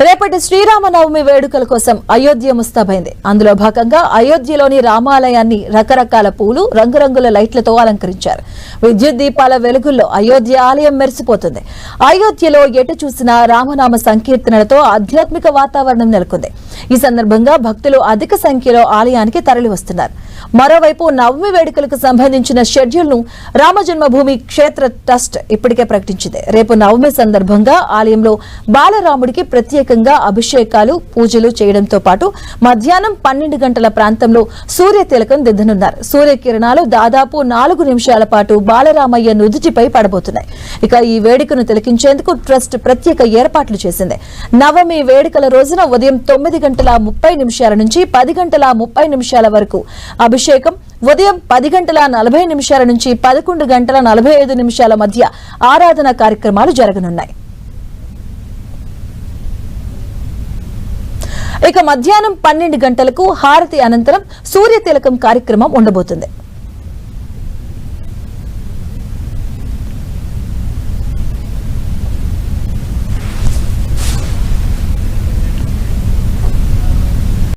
రేపటి శ్రీరామనవమి వేడుకల కోసం అయోధ్య ముస్తాబైంది. అందులో భాగంగా అయోధ్యలోని రామాలయాన్ని రకరకాల పూలు, రంగురంగుల లైట్లతో అలంకరించారు. విద్యుత్ దీపాల వెలుగుల్లో అయోధ్య ఆలయం మెరిసిపోతుంది. అయోధ్యలో ఎటు చూసినా రామనామ సంకీర్తనలతో ఆధ్యాత్మిక వాతావరణం నెలకొంది. ఈ సందర్భంగా భక్తులు అధిక సంఖ్యలో ఆలయానికి తరలివస్తున్నారు. మరోవైపు నవమి వేడుకలకు సంబంధించిన షెడ్యూల్ ను రామజన్మభూమి క్షేత్ర ట్రస్ట్ ఇప్పటికే ప్రకటించింది. రేపు నవమి సందర్భంగా ఆలయంలో బాలరాముడికి ప్రత్యేకంగా అభిషేకాలు, పూజలు చేయడంతో పాటు మధ్యాహ్నం 12 గంటల ప్రాంతంలో సూర్య తిలకం దిద్దనున్నారు. సూర్యకిరణాలు దాదాపు 4 నిమిషాల పాటు బాలరామయ్య నుదుటిపై పడబోతున్నాయి. ఇక ఈ వేడుకను తిలకించేందుకు ట్రస్ట్ ప్రత్యేక ఏర్పాట్లు చేసింది. నవమి వేడుకల రోజున ఉదయం 9:30 నుంచి 10:30 వరకు అభిషేకం, ఉదయం 10:40 నుంచి 11:45 మధ్య ఆరాధన కార్యక్రమాలు జరగనున్నాయి. ఇక మధ్యాహ్నం 12 గంటలకు హారతి అనంతరం సూర్య తిలకం కార్యక్రమం ఉండబోతుంది.